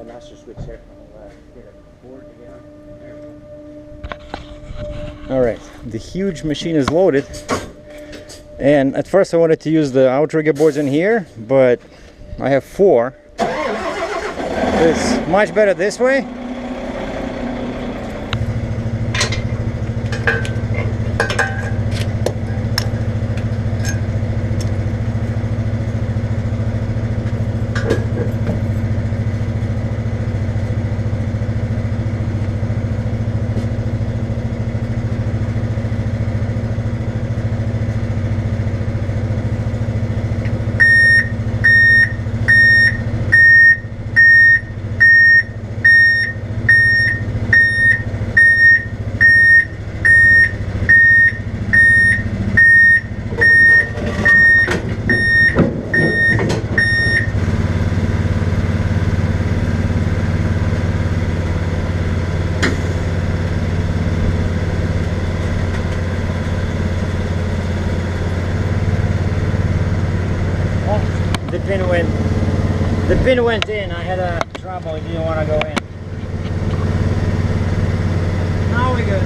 master switch here. I'll get a board together. There we go. Alright, the huge machine is loaded. And at first I wanted to use the outrigger boards in here, but I have 4. It's much better this way. The pin went in. I had a trouble. It didn't want to go in. Now we're good.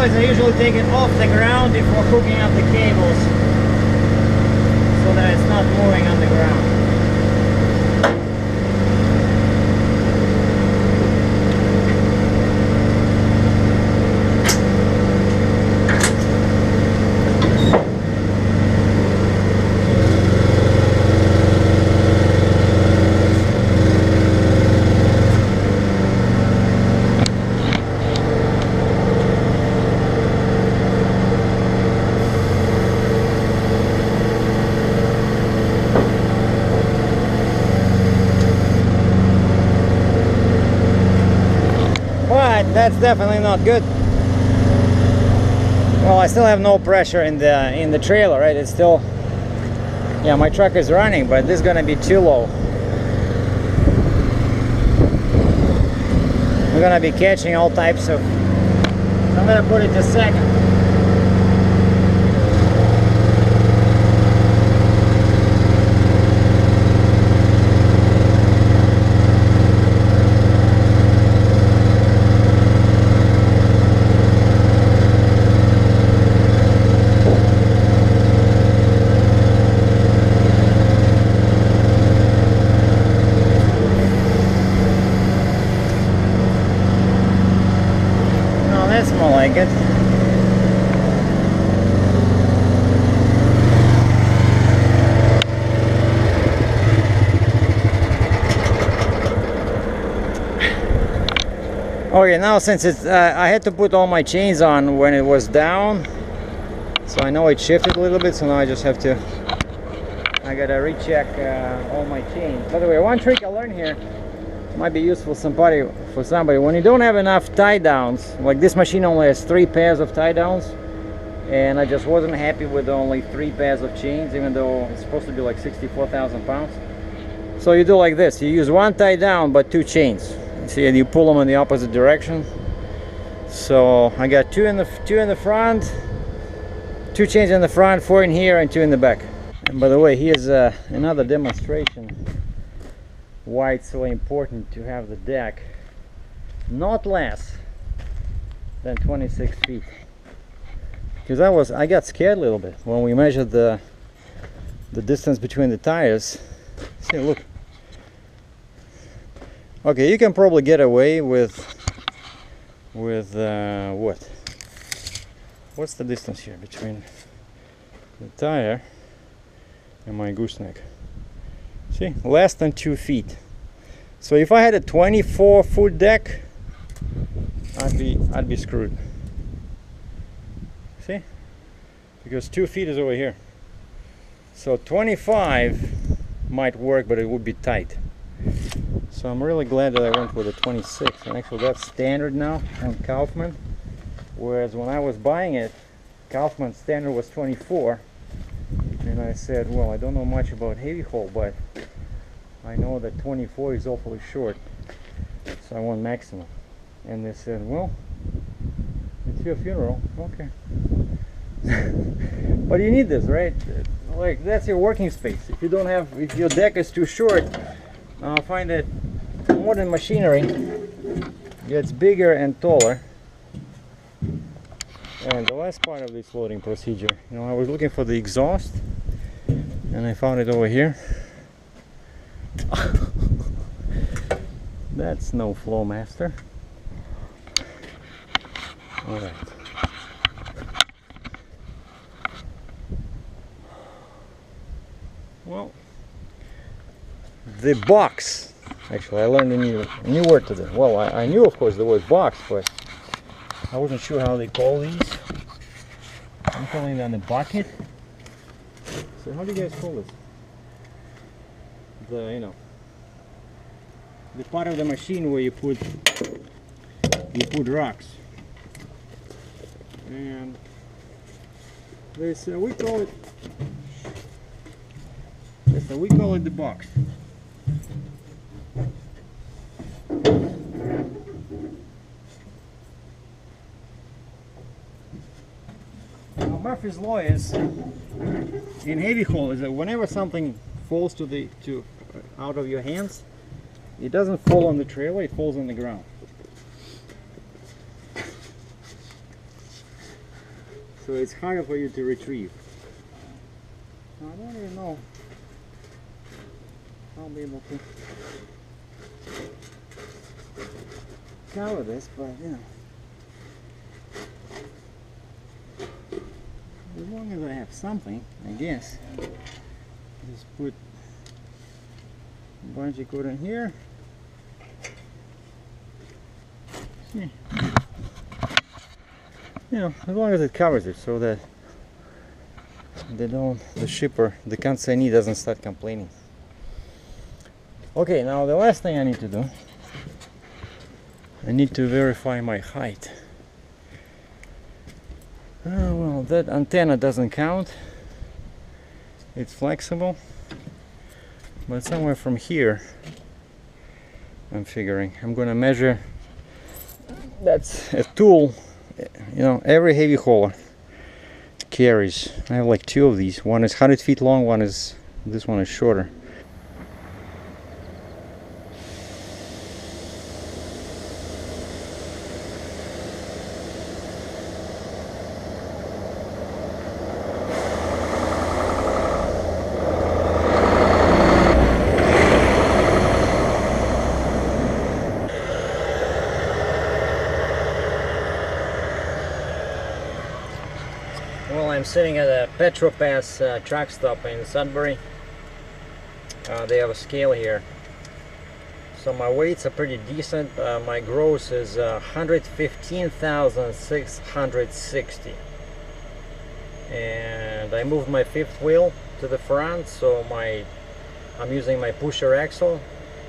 I usually take it off the ground before hooking up the cables so that it's not moving on the ground. That's definitely not good. Well, I still have no pressure in the trailer, right? It's still, yeah, my truck is running, but this is gonna be too low. We're gonna be catching all types of. I'm gonna put it to second. That's more like it. Okay, now since it's I had to put all my chains on when it was down, so I know it shifted a little bit, so now I just have to, I gotta recheck all my chains. By the way, one trick I learned here might be useful for somebody. When you don't have enough tie downs, like this machine only has 3 pairs of tie downs, and I just wasn't happy with only 3 pairs of chains, even though it's supposed to be like 64,000 pounds. So you do like this: you use 1 tie down but 2 chains. See, and you pull them in the opposite direction. So I got 2 in the front, 2 chains in the front, 4 in here, and 2 in the back. And by the way, here's another demonstration why it's so important to have the deck not less than 26 feet. Because I got scared a little bit when we measured the distance between the tires. See, look. Okay, you can probably get away with what? What's the distance here between the tire and my gooseneck? See, less than 2 feet. So if I had a 24-foot deck, I'd be screwed. See, because 2 feet is over here. So 25 might work, but it would be tight. So I'm really glad that I went with a 26, and actually that's standard now on Kaufman, whereas when I was buying it, Kaufman standard was 24, and I said, well, I don't know much about heavy haul, but I know that 24 is awfully short, so I want maximum. And they said, well, it's your funeral, okay. But you need this, right? Like, that's your working space. If you don't have, if your deck is too short, I'll find that modern machinery gets bigger and taller. And the last part of this loading procedure, you know, I was looking for the exhaust, and I found it over here. That's no Flowmaster. All right. Well, the box. Actually, I learned a new word today. Well, I knew, of course, the word box, but I wasn't sure how they call these. I'm calling them the bucket. So how do you guys call this? The, you know, the part of the machine where you put rocks. And there's we call it. So we call it the box. Now, Murphy's law is in heavy haul is that whenever something falls out of your hands, it doesn't fall on the trailer, it falls on the ground. So it's harder for you to retrieve. Now, I don't even know. I'll be able to cover this, but you know, as long as I have something, I guess. Just put a bunch of code in here. See, you know, as long as it covers it, so that the shipper, the consignee, doesn't start complaining. Okay, now the last thing I need to do, I need to verify my height. Well, that antenna doesn't count. It's flexible, but somewhere from here, I'm figuring, I'm going to measure. That's a tool, you know, every heavy hauler carries. I have like two of these. One is 100 feet long, this one is shorter. Well, I'm sitting at a Petropass truck stop in Sudbury. They have a scale here. So my weights are pretty decent. My gross is 115,660. And I moved my fifth wheel to the front, so I'm using my pusher axle.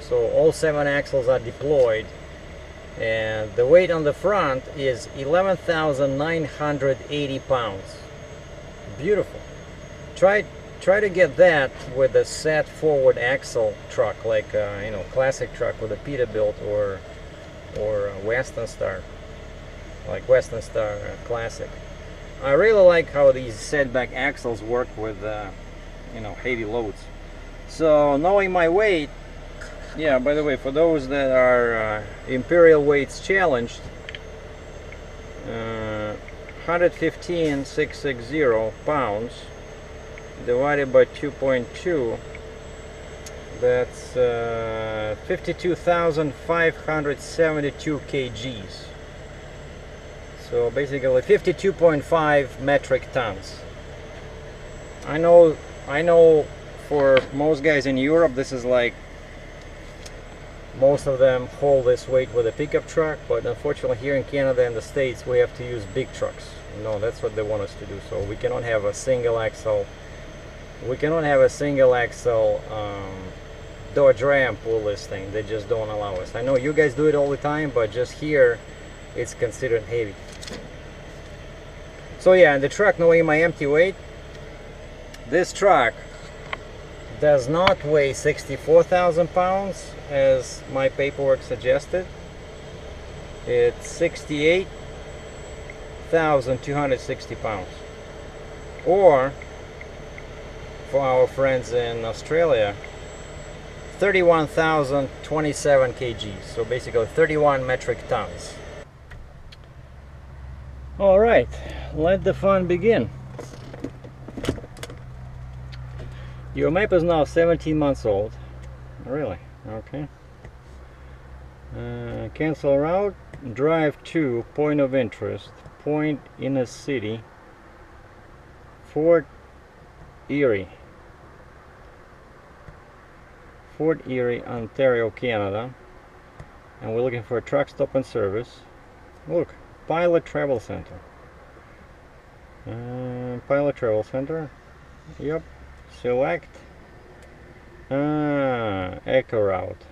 So all 7 axles are deployed. And the weight on the front is 11,980 pounds. Beautiful. Try to get that with a set forward axle truck, like you know, classic truck with a Peterbilt or Western Star, like Western Star Classic. I really like how these setback axles work with you know, heavy loads. So knowing my weight, yeah, by the way, for those that are imperial weights challenged, 115,660 pounds divided by 2.2, that's 52,572 kgs. So basically 52.5 metric tons. I know for most guys in Europe this is like, most of them haul this weight with a pickup truck, but unfortunately here in Canada and the States we have to use big trucks. You know, that's what they want us to do. So we cannot have a single axle. We cannot have a single axle Dodge Ram pull this thing. They just don't allow us. I know you guys do it all the time, but just here it's considered heavy. So yeah, the truck, knowing my empty weight, this truck does not weigh 64,000 pounds as my paperwork suggested. It's 68,260 pounds. Or, for our friends in Australia, 31,027 kg. So basically 31 metric tons. All right, let the fun begin. Your map is now 17 months old. Really? Okay. Cancel route. Drive to point of interest. Point in a city. Fort Erie, Ontario, Canada. And we're looking for a truck stop and service. Look, Pilot Travel Center. Pilot Travel Center. Yep. Select Eco Route,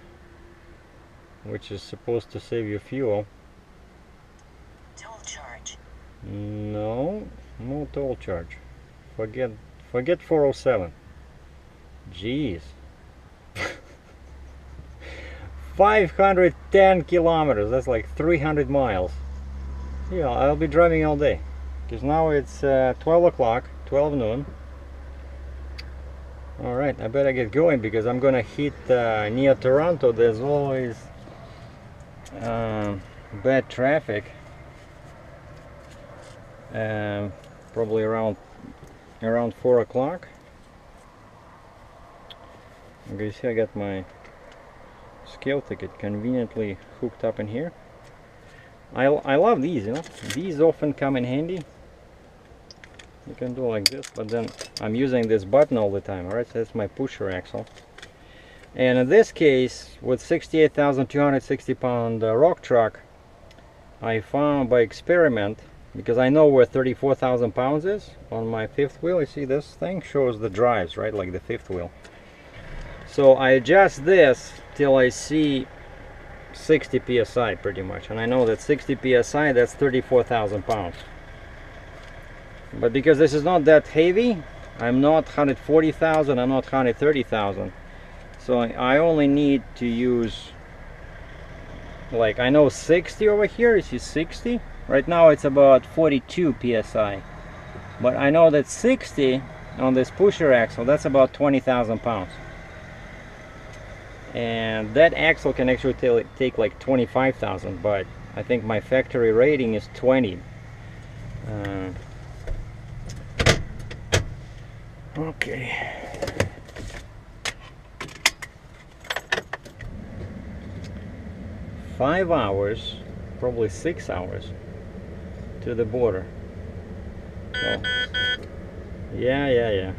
which is supposed to save you fuel. Toll charge. No toll charge. Forget 407. Jeez. 510 kilometers. That's like 300 miles. Yeah, I'll be driving all day because now it's 12 o'clock, 12 noon. Alright, I better get going because I'm gonna hit near Toronto. There's always bad traffic. Probably around 4 o'clock. Okay, see, I got my scale ticket conveniently hooked up in here. I love these, you know. These often come in handy. You can do like this, but then I'm using this button all the time. Alright, so that's my pusher axle. And in this case, with 68,260 pound rock truck, I found by experiment, because I know where 34,000 pounds is on my fifth wheel. You see, this thing shows the drives, right, like the fifth wheel. So I adjust this till I see 60 psi pretty much, and I know that 60 psi, that's 34,000 pounds. But because this is not that heavy, I'm not 140,000, I'm not 130,000, so I only need to use, like, I know 60 over here. You see 60 right now, it's about 42 psi, but I know that 60 on this pusher axle, that's about 20,000 pounds, and that axle can actually take like 25,000, but I think my factory rating is 20. Okay. Five hours, probably 6 hours to the border. Oh. Yeah.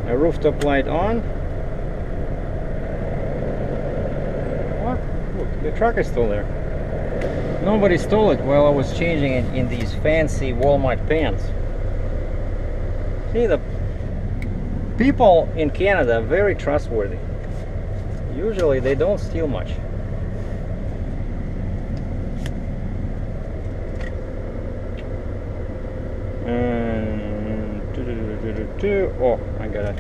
A rooftop light on. What? Look, the truck is still there. Nobody stole it while I was changing it in these fancy Walmart pants. See, the people in Canada are very trustworthy. Usually they don't steal much. Oh, I gotta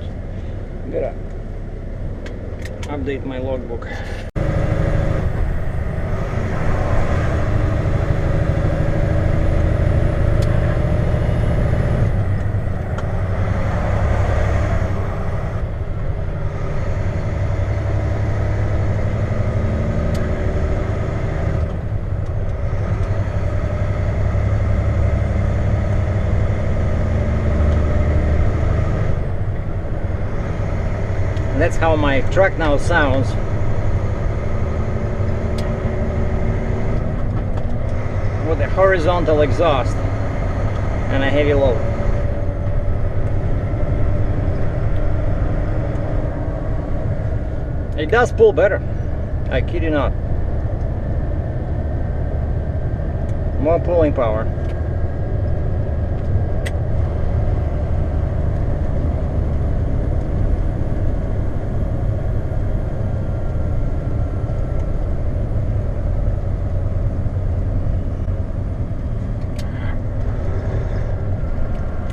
update my logbook. That's how my truck now sounds. With a horizontal exhaust and a heavy load. It does pull better, I kid you not. more pulling power.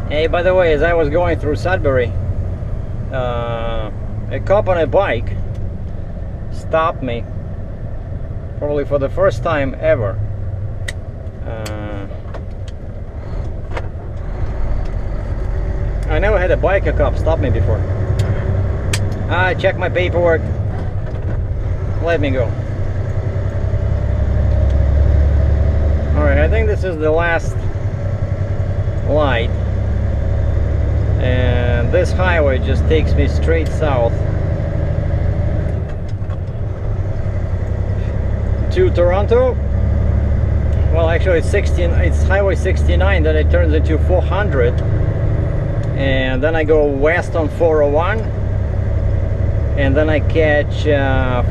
Hey, by the way, as I was going through Sudbury, a cop on a bike stopped me, probably for the first time ever. I never had a biker cop stop me before. I checked my paperwork, let me go. Alright, I think this is the last light. And this highway just takes me straight south to Toronto. Well, actually it's Highway 69, then it turns into 400, and then I go west on 401, and then I catch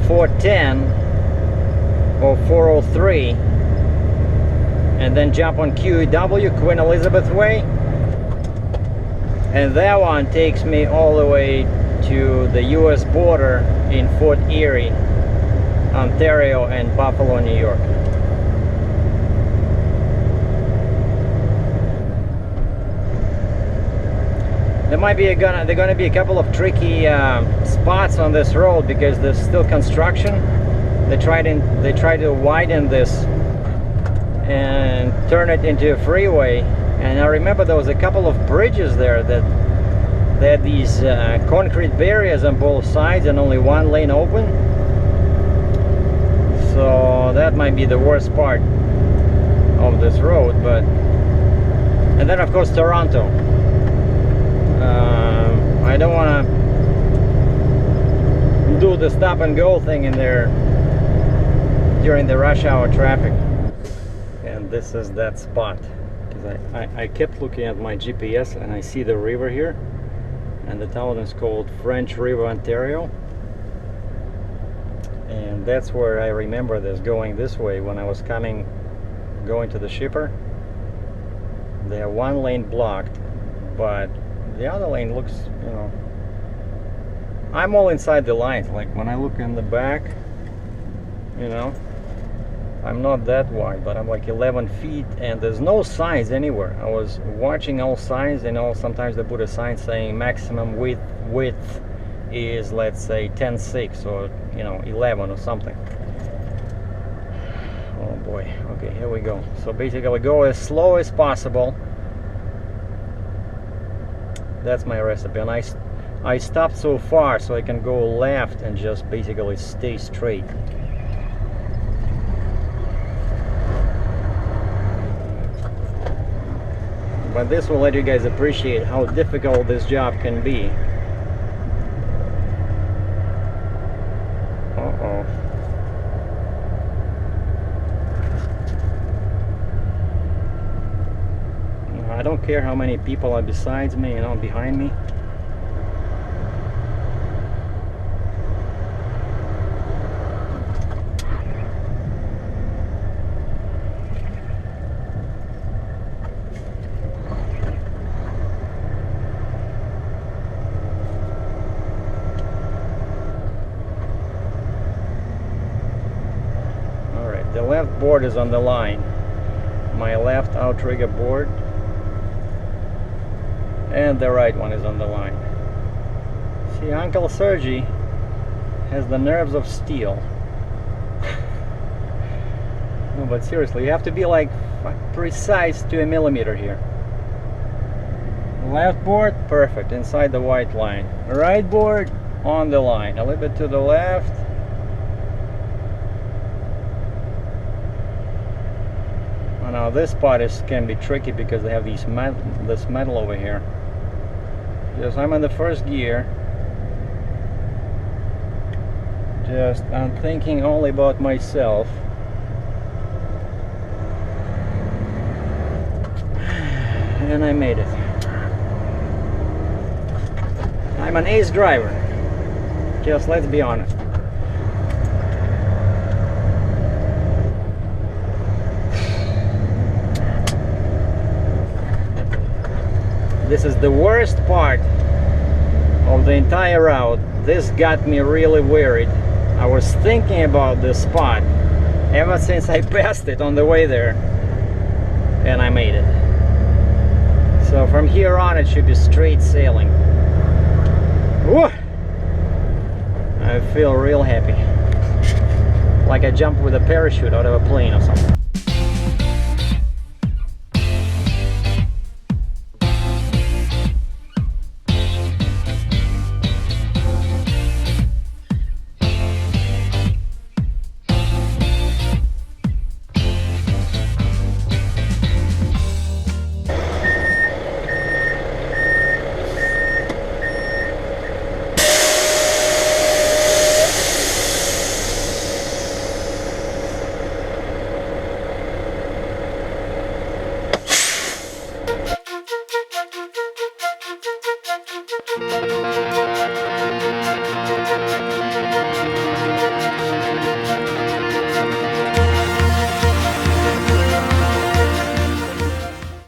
410 or 403, and then jump on QEW, Queen Elizabeth Way. And that one takes me all the way to the US border in Fort Erie, Ontario, and Buffalo, New York. There are gonna be a couple of tricky spots on this road because there's still construction. They try to widen this and turn it into a freeway. And I remember there was a couple of bridges there that they had these concrete barriers on both sides and only one lane open. So that might be the worst part of this road. But and then of course Toronto. I don't want to do the stop and go thing in there during the rush hour traffic. And this is that spot. I kept looking at my GPS and I see the river here, and the town is called French River, Ontario, and that's where I remember this going this way when I was going to the shipper. They are one lane blocked, but the other lane looks, you know, I'm all inside the lines. Like when I look in the back, you know, I'm not that wide, but I'm like 11 feet and there's no signs anywhere. I was watching all signs, you know, sometimes they put a sign saying maximum width is, let's say, 10.6 or, you know, 11 or something. Oh boy. Okay, here we go. So basically go as slow as possible. That's my recipe. And I stopped so far so I can go left and just basically stay straight. But this will let you guys appreciate how difficult this job can be. Uh-oh. I don't care how many people are besides me, you know, behind me. The left board is on the line, my left outrigger board, and the right one is on the line. See, Uncle Sergei has the nerves of steel. No, but seriously, you have to be like precise to a millimeter here. Left board, perfect, inside the white line. Right board, on the line, a little bit to the left. Now this spot can be tricky because they have this metal over here. Just I'm in the first gear. Just I'm thinking only about myself. And I made it. I'm an ace driver. Just let's be honest. This is the worst part of the entire route. This got me really worried. I was thinking about this spot ever since I passed it on the way there, and I made it. So from here on it should be straight sailing. Woo! I feel real happy, like I jumped with a parachute out of a plane or something.